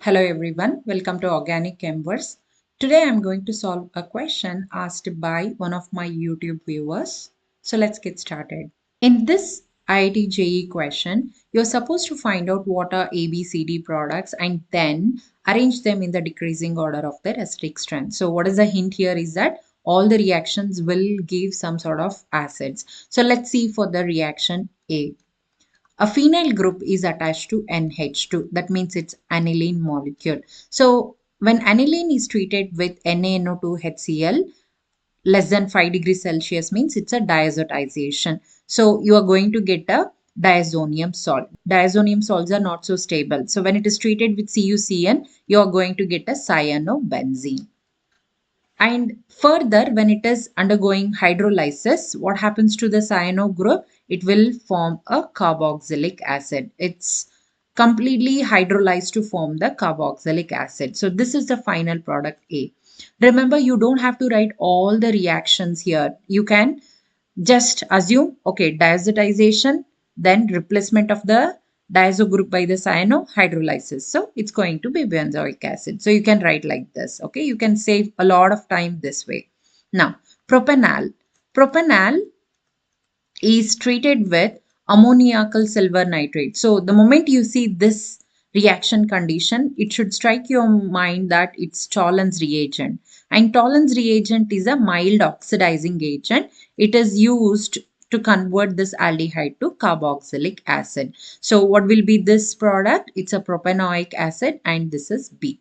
Hello everyone, welcome to Organic Embers. Today I'm going to solve a question asked by one of my YouTube viewers. So let's get started. In this IIT JEE question, you're supposed to find out what are ABCD products and then arrange them in the decreasing order of their acidic strength. So what is the hint here is that all the reactions will give some sort of acids. So let's see for the reaction A. A phenyl group is attached to NH2. That means it's aniline molecule. So when aniline is treated with NaNO2HCl less than 5 degrees Celsius means it's a diazotization. So you are going to get a diazonium salt. Diazonium salts are not so stable. So when it is treated with CuCN, you are going to get a cyanobenzene. And further, when it is undergoing hydrolysis, what happens to the cyano group? It will form a carboxylic acid. It's completely hydrolyzed to form the carboxylic acid. So this is the final product A. Remember, you don't have to write all the reactions here. You can just assume, okay, diazotization, then replacement of the diazo group by the cyanohydrolysis. So it's going to be benzoic acid. So you can write like this, okay? You can save a lot of time this way. Now, propanal. Propanal is treated with ammoniacal silver nitrate. So the moment you see this reaction condition, it should strike your mind that it's Tollens reagent. And Tollens reagent is a mild oxidizing agent. It is used to convert this aldehyde to carboxylic acid. So what will be this product? It's a propanoic acid and this is B.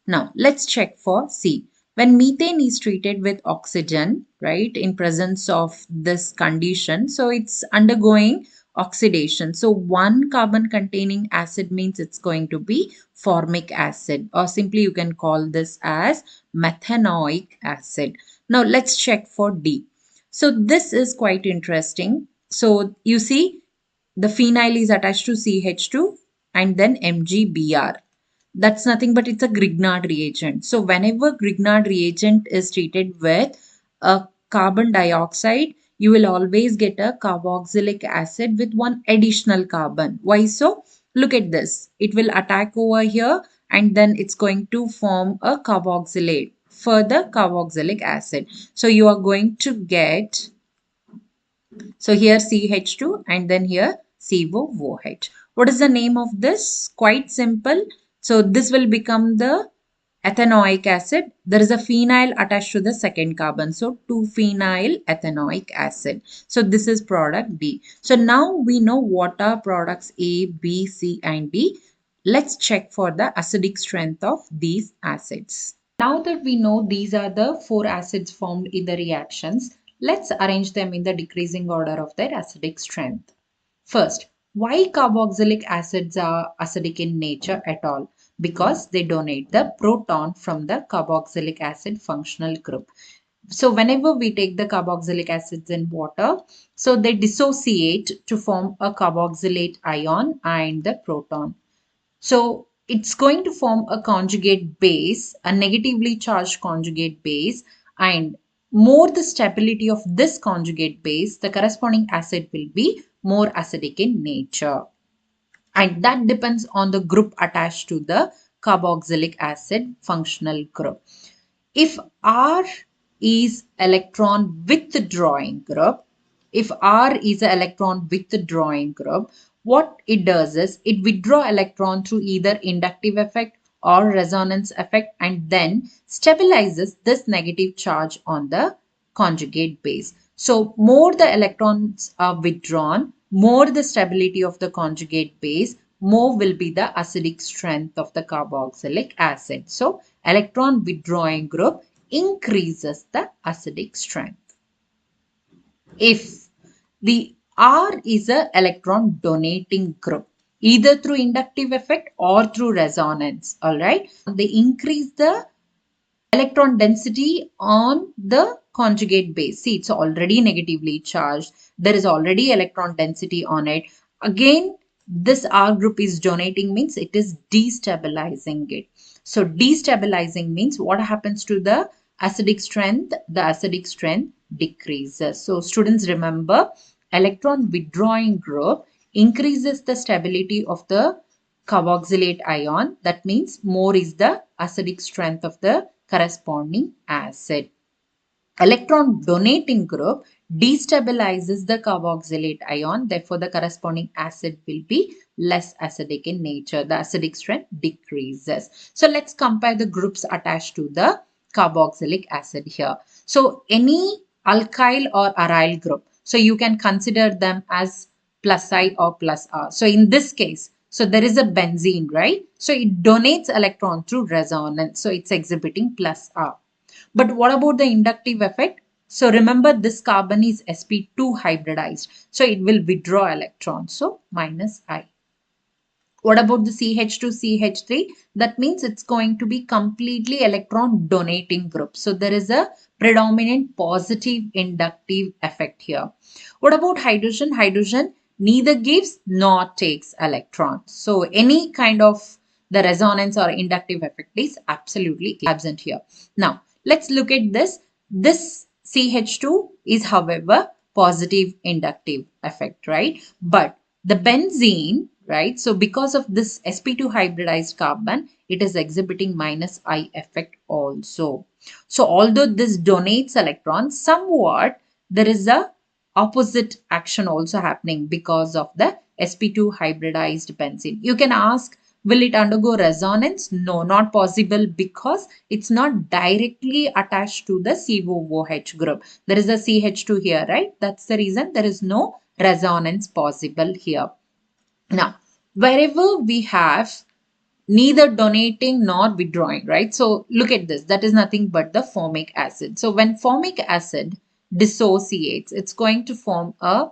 Now, let's check for C. When methane is treated with oxygen, right, in presence of this condition, so it's undergoing oxidation. So one carbon containing acid means it's going to be formic acid, or simply you can call this as methanoic acid. Now, let's check for D. So this is quite interesting. So you see the phenyl is attached to CH2 and then MgBr. That's nothing but it's a Grignard reagent. So whenever Grignard reagent is treated with a carbon dioxide, you will always get a carboxylic acid with one additional carbon. Why so? Look at this. It will attack over here and then it's going to form a carboxylate, further carboxylic acid. So you are going to get, so here CH2 and then here COOH. What is the name of this? Quite simple. So this will become the ethanoic acid. There is a phenyl attached to the second carbon. So 2-phenyl ethanoic acid. So this is product D. So now we know what are products A, B, C and D. Let's check for the acidic strength of these acids. Now that we know these are the four acids formed in the reactions, let's arrange them in the decreasing order of their acidic strength. First, why carboxylic acids are acidic in nature at all? Because they donate the proton from the carboxylic acid functional group. So whenever we take the carboxylic acids in water, so they dissociate to form a carboxylate ion and the proton. So it's going to form a conjugate base, a negatively charged conjugate base, and more the stability of this conjugate base, the corresponding acid will be more acidic in nature. And that depends on the group attached to the carboxylic acid functional group. If R is electron withdrawing group, if R is an electron withdrawing group, what it does is it withdraw electron through either inductive effect or resonance effect and then stabilizes this negative charge on the conjugate base. So more the electrons are withdrawn, more the stability of the conjugate base, more will be the acidic strength of the carboxylic acid. So electron withdrawing group increases the acidic strength. If the R is an electron donating group, either through inductive effect or through resonance, all right, they increase the electron density on the conjugate base. See, it's already negatively charged. There is already electron density on it. Again, this R group is donating means it is destabilizing it. So destabilizing means what happens to the acidic strength? The acidic strength decreases. So students remember, electron withdrawing group increases the stability of the carboxylate ion. That means more is the acidic strength of the corresponding acid. Electron donating group destabilizes the carboxylate ion. Therefore, the corresponding acid will be less acidic in nature. The acidic strength decreases. So let's compare the groups attached to the carboxylic acid here. So any alkyl or aryl group, so you can consider them as plus I or plus R. So in this case, so there is a benzene, right? So it donates electron through resonance. So it's exhibiting plus R. But what about the inductive effect? So remember this carbon is sp2 hybridized. So it will withdraw electrons. So minus I. What about the CH2, CH3? That means it's going to be completely electron donating group. So there is a predominant positive inductive effect here. What about hydrogen? Hydrogen neither gives nor takes electrons. So any kind of the resonance or inductive effect is absolutely absent here. Now let's look at this. This CH2 is however positive inductive effect, right? But the benzene, right? So because of this sp2 hybridized carbon, it is exhibiting minus I effect also. So although this donates electrons, somewhat there is a opposite action also happening because of the sp2 hybridized benzene. You can ask, will it undergo resonance? No, not possible because it's not directly attached to the COOH group. There is a CH2 here, right? That's the reason there is no resonance possible here. Now, wherever we have neither donating nor withdrawing, right? So look at this. That is nothing but the formic acid. So when formic acid dissociates, it's going to form a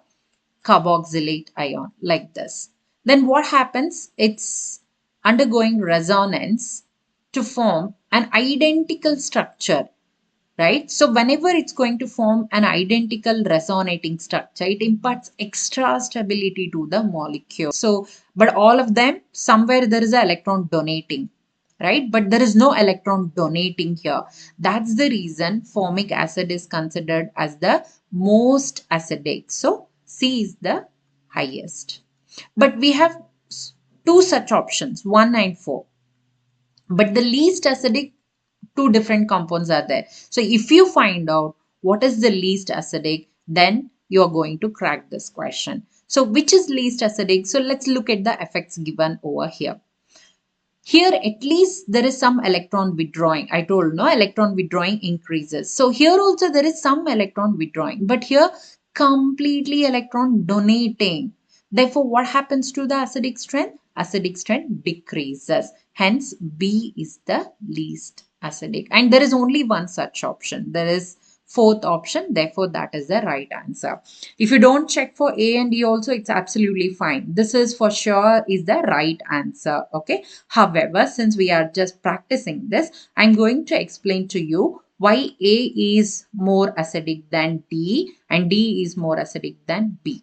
carboxylate ion like this. Then what happens? It's undergoing resonance to form an identical structure, right? So whenever it's going to form an identical resonating structure, it imparts extra stability to the molecule. So, but all of them, somewhere there is an electron donating, right? But there is no electron donating here. That's the reason formic acid is considered as the most acidic. So C is the highest. But we have two such options, 1 and 4. But the least acidic, two different compounds are there. So if you find out what is the least acidic, then you're going to crack this question. So which is least acidic? So let's look at the effects given over here. Here at least there is some electron withdrawing. I told no, electron withdrawing increases. So here also there is some electron withdrawing, but here completely electron donating. Therefore, what happens to the acidic strength? Acidic strength decreases. Hence, B is the least acidic. And there is only one such option. There is fourth option. Therefore, that is the right answer. If you don't check for A and E also, it's absolutely fine. This is for sure is the right answer. Okay. However, since we are just practicing this, I'm going to explain to you why A is more acidic than D and D is more acidic than B.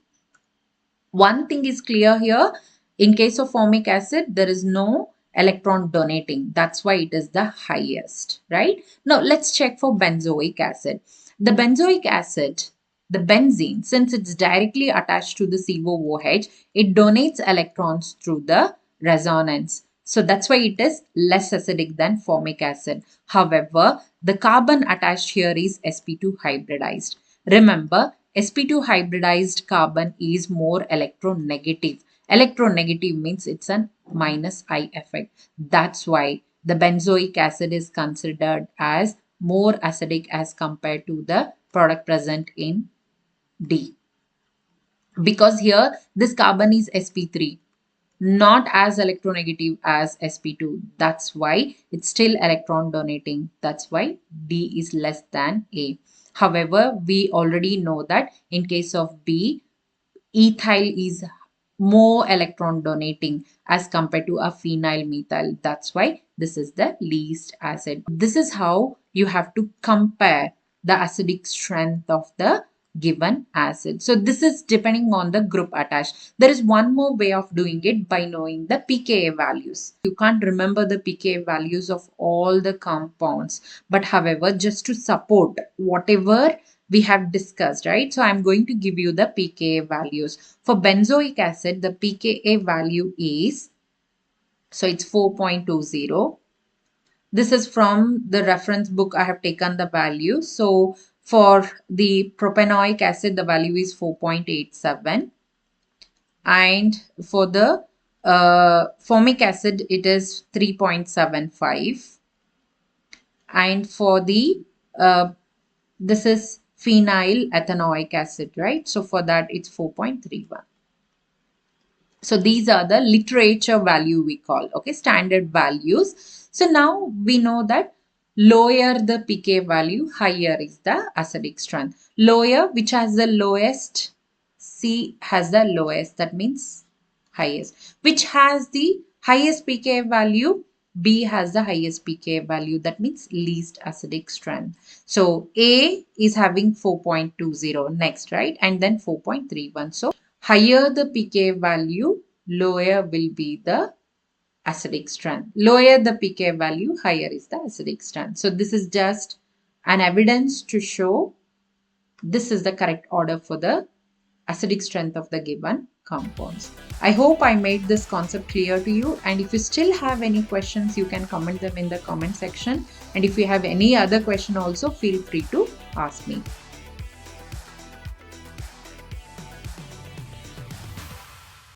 One thing is clear here. In case of formic acid, there is no electron donating. That's why it is the highest, right? Now, let's check for benzoic acid. The benzoic acid, the benzene, since it's directly attached to the COOH, it donates electrons through the resonance. So that's why it is less acidic than formic acid. However, the carbon attached here is sp2 hybridized. Remember, sp2 hybridized carbon is more electronegative. Electronegative means it's a minus I effect. That's why the benzoic acid is considered as more acidic as compared to the product present in D. Because here this carbon is sp3, not as electronegative as sp2. That's why it's still electron donating. That's why D is less than A. However, we already know that in case of B, ethyl is more electron donating as compared to a phenyl methyl. That's why this is the least acid. This is how you have to compare the acidic strength of the given acid. So this is depending on the group attached. There is one more way of doing it by knowing the pKa values. You can't remember the pKa values of all the compounds, but however, just to support whatever we have discussed, right? So I'm going to give you the pKa values. For benzoic acid, the pKa value is So it's 4.20. This is from the reference book. I have taken the value. So for the propanoic acid, the value is 4.87. And for the formic acid, it is 3.75. And for the this is phenyl ethanoic acid, right? So for that, it's 4.31. So these are the literature value we call, okay, standard values. So now we know that lower the pK value, higher is the acidic strength. Lower, which has the lowest, C has the lowest, that means highest. Which has the highest pK value, B has the highest pK value, that means least acidic strength. So A is having 4.20 next, right? And then 4.31. So higher the pK value, lower will be the acidic strength. Lower the pK value, higher is the acidic strength. So this is just an evidence to show this is the correct order for the acidic strength of the given compounds. I hope I made this concept clear to you, and if you still have any questions, you can comment them in the comment section, and if you have any other question also, feel free to ask me.